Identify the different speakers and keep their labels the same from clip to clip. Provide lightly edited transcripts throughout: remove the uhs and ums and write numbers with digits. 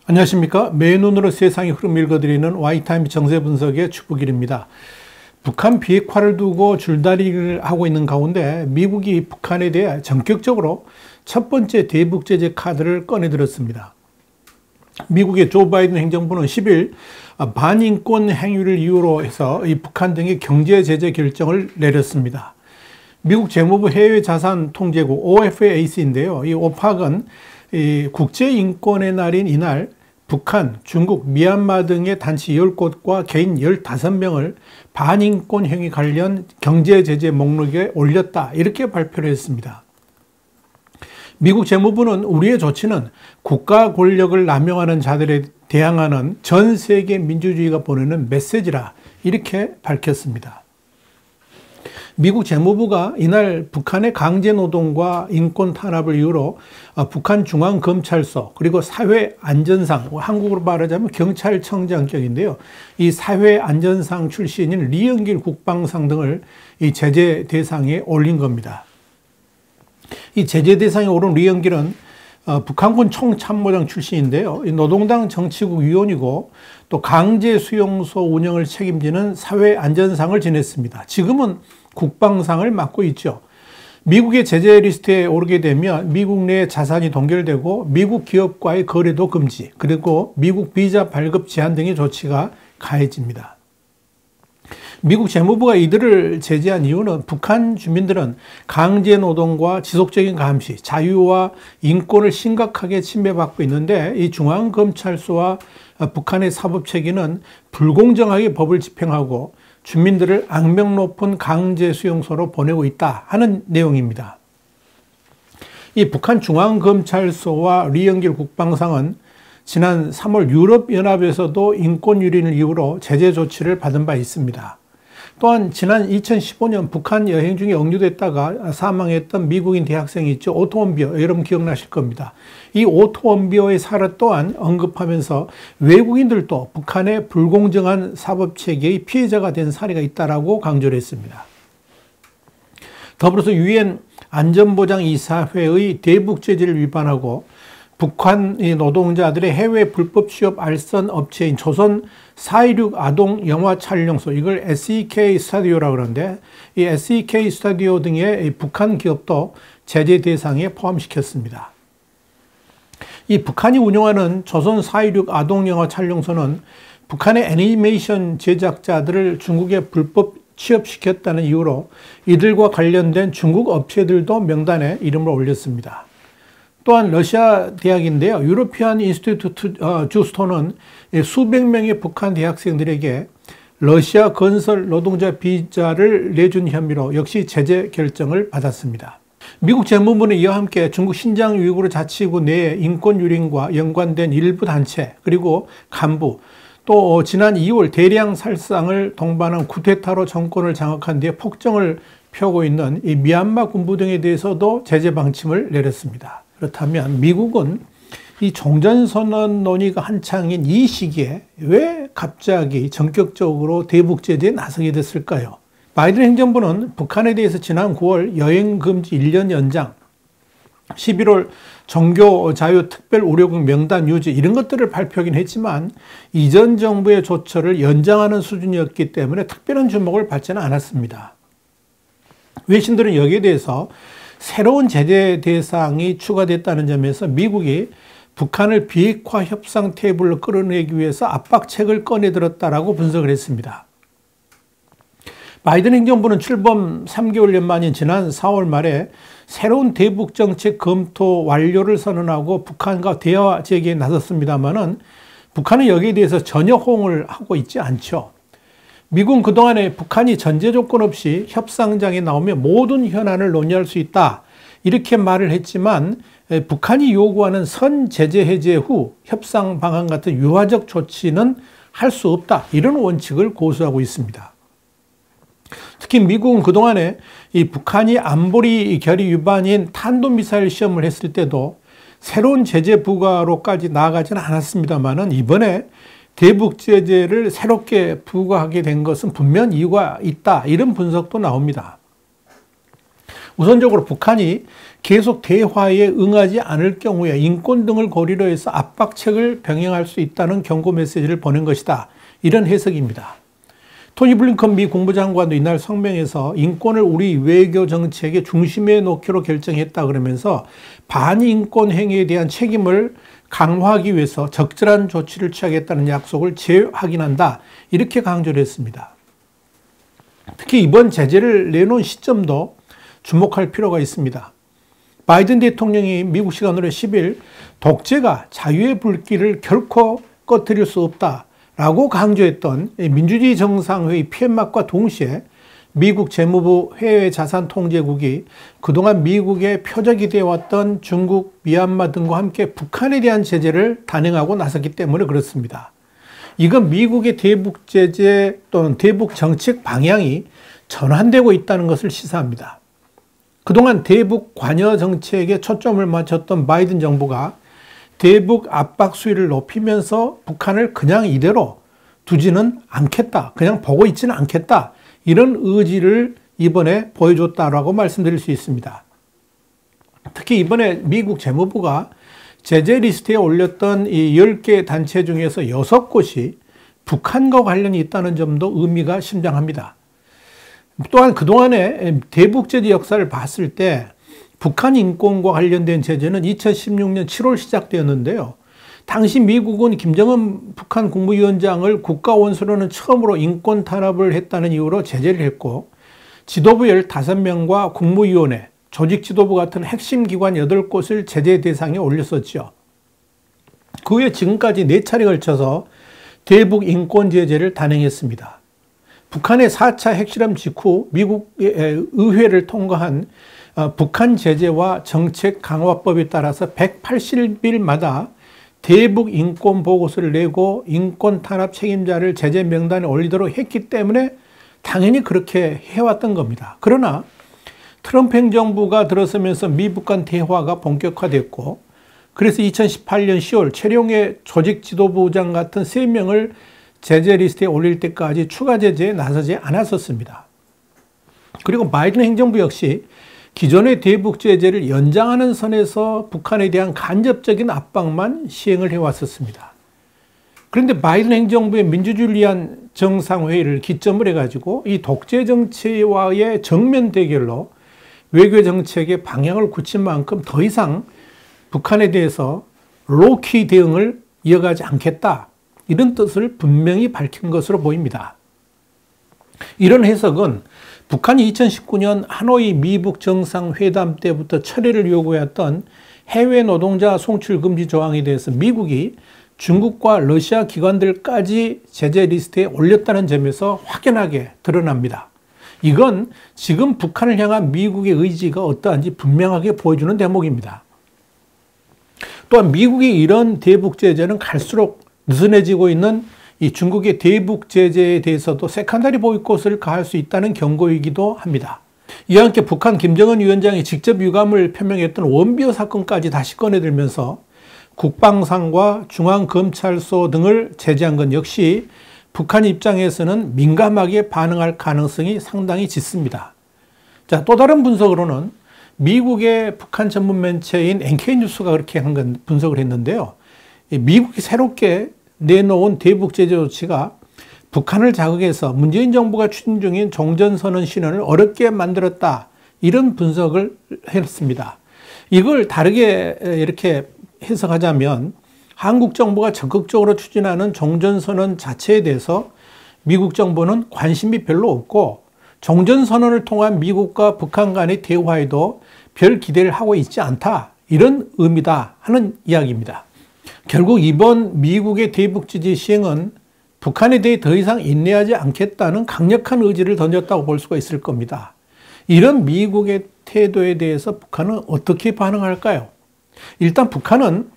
Speaker 1: 안녕하십니까. 맨눈으로 세상의 흐름 읽어드리는 와이타임 정세 분석의 추부길입니다. 북한 비핵화를 두고 줄다리기를 하고 있는 가운데 미국이 북한에 대해 전격적으로 첫 번째 대북 제재 카드를 꺼내들었습니다. 미국의 조 바이든 행정부는 10일 반인권 행위를 이유로 해서 이 북한 등의 경제 제재 결정을 내렸습니다. 미국 재무부 해외자산통제국 OFAC인데요. 이 오팍은 이 국제인권의 날인 이날 북한, 중국, 미얀마 등의 단체 10곳과 개인 15명을 반인권 행위 관련 경제제재 목록에 올렸다. 이렇게 발표를 했습니다. 미국 재무부는 우리의 조치는 국가 권력을 남용하는 자들에 대항하는 전 세계 민주주의가 보내는 메시지라 이렇게 밝혔습니다. 미국 재무부가 이날 북한의 강제노동과 인권 탄압을 이유로 북한 중앙검찰서 그리고 사회안전상, 한국으로 말하자면 경찰청장격인데요. 이 사회안전상 출신인 리영길 국방상 등을 이 제재 대상에 올린 겁니다. 이 제재 대상에 오른 리영길은 북한군 총참모장 출신인데요. 노동당 정치국 위원이고 또 강제수용소 운영을 책임지는 사회안전상을 지냈습니다. 지금은 국방상을 맡고 있죠. 미국의 제재 리스트에 오르게 되면 미국 내 자산이 동결되고 미국 기업과의 거래도 금지, 그리고 미국 비자 발급 제한 등의 조치가 가해집니다. 미국 재무부가 이들을 제재한 이유는 북한 주민들은 강제노동과 지속적인 감시, 자유와 인권을 심각하게 침해받고 있는데 이 중앙검찰소와 북한의 사법체계는 불공정하게 법을 집행하고 주민들을 악명 높은 강제수용소로 보내고 있다 하는 내용입니다. 이 북한 중앙검찰소와 리영길 국방상은 지난 3월 유럽연합에서도 인권 유린을 이유로 제재 조치를 받은 바 있습니다. 또한 지난 2015년 북한 여행 중에 억류됐다가 사망했던 미국인 대학생이 있죠. 오토원비어, 여러분 기억나실 겁니다. 이 오토원비어의 사례 또한 언급하면서 외국인들도 북한의 불공정한 사법체계의 피해자가 된 사례가 있다라고 강조를 했습니다. 더불어서 유엔 안전보장이사회의 대북 제재를 위반하고 북한 노동자들의 해외 불법 취업 알선 업체인 조선 4.16 아동 영화 촬영소, 이걸 SEK 스타디오라고 그러는데 이 SEK 스타디오 등의 북한 기업도 제재 대상에 포함시켰습니다. 이 북한이 운영하는 조선 4.16 아동 영화 촬영소는 북한의 애니메이션 제작자들을 중국에 불법 취업시켰다는 이유로 이들과 관련된 중국 업체들도 명단에 이름을 올렸습니다. 또한 러시아 대학인데요. 유로피안 인스티튜트 주스토는 수백 명의 북한 대학생들에게 러시아 건설 노동자 비자를 내준 혐의로 역시 제재 결정을 받았습니다. 미국 재무부는 이와 함께 중국 신장 위구르 자치구 내의 인권 유린과 연관된 일부 단체 그리고 간부, 또 지난 2월 대량 살상을 동반한 쿠데타로 정권을 장악한 뒤에 폭정을 펴고 있는 이 미얀마 군부 등에 대해서도 제재 방침을 내렸습니다. 그렇다면 미국은 이 종전선언 논의가 한창인 이 시기에 왜 갑자기 전격적으로 대북 제재에 나서게 됐을까요? 바이든 행정부는 북한에 대해서 지난 9월 여행금지 1년 연장, 11월 종교 자유 특별 우려국 명단 유지 이런 것들을 발표하긴 했지만 이전 정부의 조처를 연장하는 수준이었기 때문에 특별한 주목을 받지는 않았습니다. 외신들은 여기에 대해서 새로운 제재 대상이 추가됐다는 점에서 미국이 북한을 비핵화 협상 테이블로 끌어내기 위해서 압박책을 꺼내들었다라고 분석을 했습니다. 바이든 행정부는 출범 3개월여 만인 지난 4월 말에 새로운 대북 정책 검토 완료를 선언하고 북한과 대화 재개에 나섰습니다만은 북한은 여기에 대해서 전혀 호응을 하고 있지 않죠. 미국은 그동안에 북한이 전제 조건 없이 협상장에 나오면 모든 현안을 논의할 수 있다 이렇게 말을 했지만 북한이 요구하는 선 제재 해제 후 협상 방안 같은 유화적 조치는 할 수 없다 이런 원칙을 고수하고 있습니다. 특히 미국은 그동안에 이 북한이 안보리 결의 위반인 탄도미사일 시험을 했을 때도 새로운 제재 부과로까지 나아가지는 않았습니다만은 이번에 대북 제재를 새롭게 부과하게 된 것은 분명 이유가 있다. 이런 분석도 나옵니다. 우선적으로 북한이 계속 대화에 응하지 않을 경우에 인권 등을 고리로 해서 압박책을 병행할 수 있다는 경고 메시지를 보낸 것이다. 이런 해석입니다. 토니 블링컨 미 국무장관도 이날 성명에서 인권을 우리 외교 정책의 중심에 놓기로 결정했다 그러면서 반인권 행위에 대한 책임을 강화하기 위해서 적절한 조치를 취하겠다는 약속을 재확인한다. 이렇게 강조를 했습니다. 특히 이번 제재를 내놓은 시점도 주목할 필요가 있습니다. 바이든 대통령이 미국 시간으로 10일 독재가 자유의 불길을 결코 꺼뜨릴 수 없다라고 강조했던 민주주의 정상회의 폐막과 동시에 미국 재무부 해외자산통제국이 그동안 미국의 표적이 되어왔던 중국, 미얀마 등과 함께 북한에 대한 제재를 단행하고 나섰기 때문에 그렇습니다. 이건 미국의 대북 제재 또는 대북 정책 방향이 전환되고 있다는 것을 시사합니다. 그동안 대북 관여 정책에 초점을 맞췄던 바이든 정부가 대북 압박 수위를 높이면서 북한을 그냥 이대로 두지는 않겠다. 그냥 보고 있지는 않겠다. 이런 의지를 이번에 보여줬다라고 말씀드릴 수 있습니다. 특히 이번에 미국 재무부가 제재 리스트에 올렸던 이 10개 단체 중에서 6곳이 북한과 관련이 있다는 점도 의미가 심장합니다. 또한 그동안의 대북 제재 역사를 봤을 때 북한 인권과 관련된 제재는 2016년 7월 시작되었는데요. 당시 미국은 김정은 북한 국무위원장을 국가 원수로는 처음으로 인권 탄압을 했다는 이유로 제재를 했고 지도부 15명과 국무위원회, 조직 지도부 같은 핵심 기관 8곳을 제재 대상에 올렸었죠. 그 후에 지금까지 4차례에 걸쳐서 대북 인권 제재를 단행했습니다. 북한의 4차 핵실험 직후 미국의 의회를 통과한 북한 제재와 정책 강화법에 따라서 180일마다 대북 인권 보고서를 내고 인권 탄압 책임자를 제재 명단에 올리도록 했기 때문에 당연히 그렇게 해왔던 겁니다. 그러나 트럼프 행정부가 들어서면서 미북 간 대화가 본격화됐고 그래서 2018년 10월 최룡해 조직 지도부장 같은 3명을 제재 리스트에 올릴 때까지 추가 제재에 나서지 않았었습니다. 그리고 바이든 행정부 역시 기존의 대북 제재를 연장하는 선에서 북한에 대한 간접적인 압박만 시행을 해왔었습니다. 그런데 바이든 행정부의 민주주의를 위한 정상회의를 기점을 해가지고 이 독재 정치와의 정면 대결로 외교 정책의 방향을 굳힌 만큼 더 이상 북한에 대해서 로키 대응을 이어가지 않겠다. 이런 뜻을 분명히 밝힌 것으로 보입니다. 이런 해석은 북한이 2019년 하노이 미북 정상회담 때부터 철회를 요구했던 해외 노동자 송출 금지 조항에 대해서 미국이 중국과 러시아 기관들까지 제재 리스트에 올렸다는 점에서 확연하게 드러납니다. 이건 지금 북한을 향한 미국의 의지가 어떠한지 분명하게 보여주는 대목입니다. 또한 미국이 이런 대북 제재는 갈수록 느슨해지고 있는 이 중국의 대북 제재에 대해서도 세컨더리 보이콧을 가할 수 있다는 경고이기도 합니다. 이와 함께 북한 김정은 위원장이 직접 유감을 표명했던 원비어 사건까지 다시 꺼내들면서 국방상과 중앙검찰소 등을 제재한 건 역시 북한 입장에서는 민감하게 반응할 가능성이 상당히 짙습니다. 자, 또 다른 분석으로는 미국의 북한 전문 매체인 NK뉴스가 그렇게 분석을 했는데요. 미국이 새롭게 내놓은 대북 제재 조치가 북한을 자극해서 문재인 정부가 추진 중인 종전선언 실현을 어렵게 만들었다. 이런 분석을 했습니다. 이걸 다르게 이렇게 해석하자면 한국 정부가 적극적으로 추진하는 종전선언 자체에 대해서 미국 정부는 관심이 별로 없고 종전선언을 통한 미국과 북한 간의 대화에도 별 기대를 하고 있지 않다. 이런 의미다 하는 이야기입니다. 결국 이번 미국의 대북 제재 시행은 북한에 대해 더 이상 인내하지 않겠다는 강력한 의지를 던졌다고 볼 수가 있을 겁니다. 이런 미국의 태도에 대해서 북한은 어떻게 반응할까요? 일단 북한은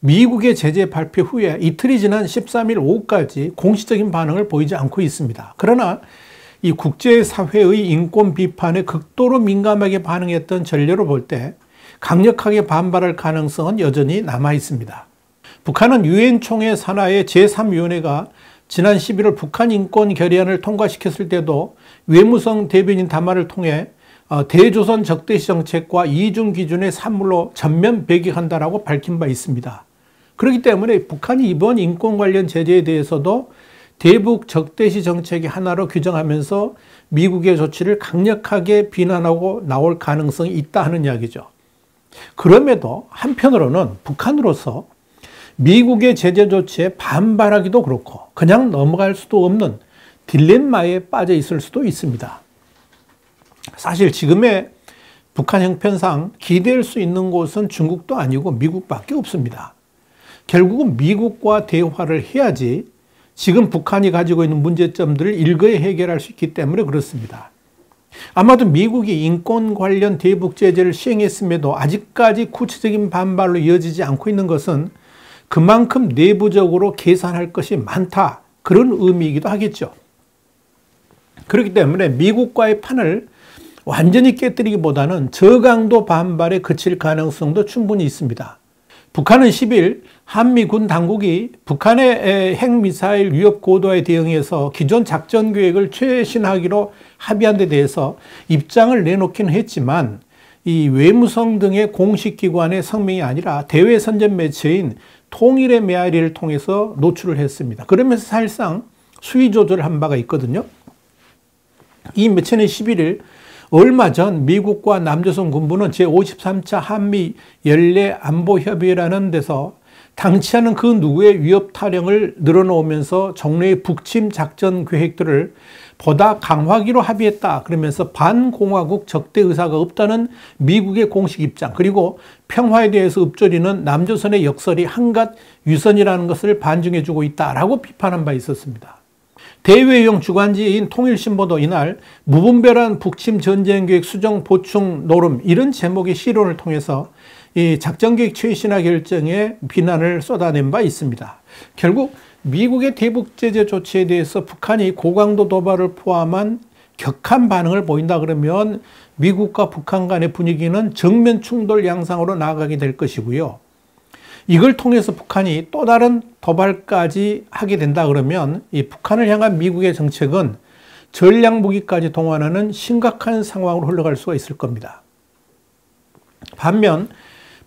Speaker 1: 미국의 제재 발표 후에 이틀이 지난 13일 오후까지 공식적인 반응을 보이지 않고 있습니다. 그러나 이 국제사회의 인권 비판에 극도로 민감하게 반응했던 전례로 볼 때 강력하게 반발할 가능성은 여전히 남아 있습니다. 북한은 유엔 총회 산하의 제3위원회가 지난 11월 북한 인권 결의안을 통과시켰을 때도 외무성 대변인 담화를 통해 대조선 적대시 정책과 이중 기준의 산물로 전면 배격한다라고 밝힌 바 있습니다. 그렇기 때문에 북한이 이번 인권 관련 제재에 대해서도 대북 적대시 정책의 하나로 규정하면서 미국의 조치를 강력하게 비난하고 나올 가능성이 있다 하는 이야기죠. 그럼에도 한편으로는 북한으로서 미국의 제재 조치에 반발하기도 그렇고 그냥 넘어갈 수도 없는 딜레마에 빠져 있을 수도 있습니다. 사실 지금의 북한 형편상 기대할 수 있는 곳은 중국도 아니고 미국밖에 없습니다. 결국은 미국과 대화를 해야지 지금 북한이 가지고 있는 문제점들을 일거에 해결할 수 있기 때문에 그렇습니다. 아마도 미국이 인권 관련 대북 제재를 시행했음에도 아직까지 구체적인 반발로 이어지지 않고 있는 것은 그만큼 내부적으로 계산할 것이 많다, 그런 의미이기도 하겠죠. 그렇기 때문에 미국과의 판을 완전히 깨뜨리기보다는 저강도 반발에 그칠 가능성도 충분히 있습니다. 북한은 10일 한미군 당국이 북한의 핵미사일 위협 고도에 대응해서 기존 작전 계획을 최신하기로 합의한 데 대해서 입장을 내놓기는 했지만 이 외무성 등의 공식 기관의 성명이 아니라 대외 선전 매체인 통일의 메아리를 통해서 노출을 했습니다. 그러면서 사실상 수위 조절을 한 바가 있거든요. 이 매체는 11일 얼마 전 미국과 남조선 군부는 제53차 한미 연례 안보협의회라는 데서 당치 않은 그 누구의 위협 타령을 늘어놓으면서 정례의 북침 작전 계획들을 보다 강화하기로 합의했다. 그러면서 반공화국 적대 의사가 없다는 미국의 공식 입장, 그리고 평화에 대해서 읊조리는 남조선의 역설이 한갓 유선이라는 것을 반증해주고 있다라고 비판한 바 있었습니다. 대외용 주간지인 통일신보도 이날 무분별한 북침 전쟁계획 수정 보충 노름, 이런 제목의 시론을 통해서 이 작전계획 최신화 결정에 비난을 쏟아낸 바 있습니다. 결국 미국의 대북 제재 조치에 대해서 북한이 고강도 도발을 포함한 격한 반응을 보인다 그러면 미국과 북한 간의 분위기는 정면 충돌 양상으로 나아가게 될 것이고요. 이걸 통해서 북한이 또 다른 도발까지 하게 된다 그러면 이 북한을 향한 미국의 정책은 전략무기까지 동원하는 심각한 상황으로 흘러갈 수가 있을 겁니다. 반면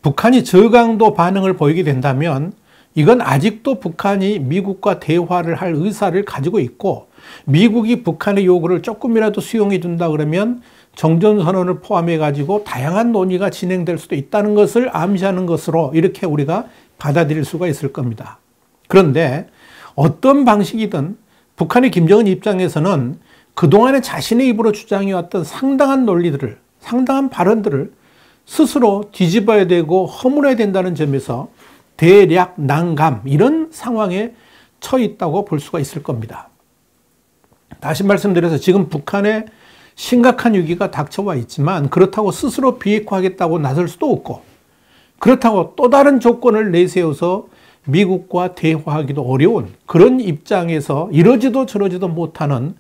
Speaker 1: 북한이 저강도 반응을 보이게 된다면 이건 아직도 북한이 미국과 대화를 할 의사를 가지고 있고 미국이 북한의 요구를 조금이라도 수용해 준다 그러면 정전선언을 포함해 가지고 다양한 논의가 진행될 수도 있다는 것을 암시하는 것으로 이렇게 우리가 받아들일 수가 있을 겁니다. 그런데 어떤 방식이든 북한의 김정은 입장에서는 그동안에 자신의 입으로 주장해왔던 상당한 논리들을, 상당한 발언들을 스스로 뒤집어야 되고 허물어야 된다는 점에서 대략 난감, 이런 상황에 처해 있다고 볼 수가 있을 겁니다. 다시 말씀드려서 지금 북한에 심각한 위기가 닥쳐와 있지만 그렇다고 스스로 비핵화하겠다고 나설 수도 없고, 그렇다고 또 다른 조건을 내세워서 미국과 대화하기도 어려운 그런 입장에서 이러지도 저러지도 못하는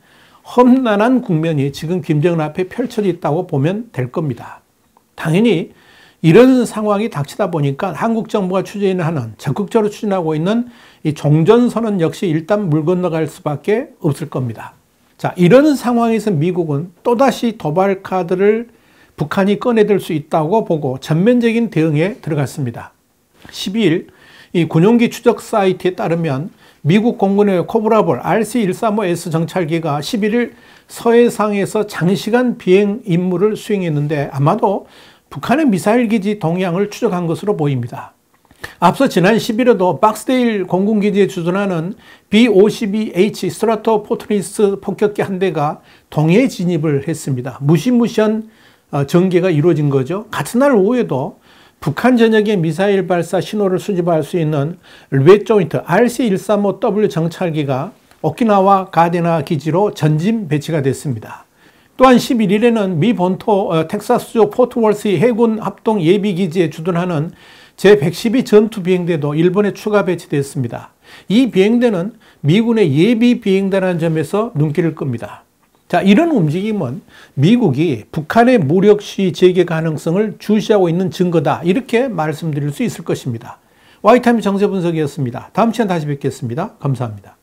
Speaker 1: 험난한 국면이 지금 김정은 앞에 펼쳐져 있다고 보면 될 겁니다. 당연히 이런 상황이 닥치다 보니까 한국 정부가 추진하는, 적극적으로 추진하고 있는 이 종전선언 역시 일단 물 건너갈 수밖에 없을 겁니다. 자, 이런 상황에서 미국은 또다시 도발 카드를 북한이 꺼내들 수 있다고 보고 전면적인 대응에 들어갔습니다. 12일 이 군용기 추적 사이트에 따르면 미국 공군의 코브라볼 RC-135S 정찰기가 11일 서해상에서 장시간 비행 임무를 수행했는데 아마도 북한의 미사일 기지 동향을 추적한 것으로 보입니다. 앞서 지난 10일에도 박스데일 공군기지에 주둔하는 B-52H 스트라토 포트리스 폭격기 한 대가 동해 진입을 했습니다. 무시무시한 전개가 이루어진 거죠. 같은 날 오후에도 북한 전역의 미사일 발사 신호를 수집할 수 있는 르베 조인트 RC-135W 정찰기가 오키나와 가데나 기지로 전진 배치가 됐습니다. 또한 11일에는 미 본토 텍사스주 포트월스 해군 합동 예비기지에 주둔하는 제-112 전투 비행대도 일본에 추가 배치됐습니다. 이 비행대는 미군의 예비 비행대라는 점에서 눈길을 끕니다. 자, 이런 움직임은 미국이 북한의 무력 시위 재개 가능성을 주시하고 있는 증거다, 이렇게 말씀드릴 수 있을 것입니다. 와이타임 정세 분석이었습니다. 다음 시간 다시 뵙겠습니다. 감사합니다.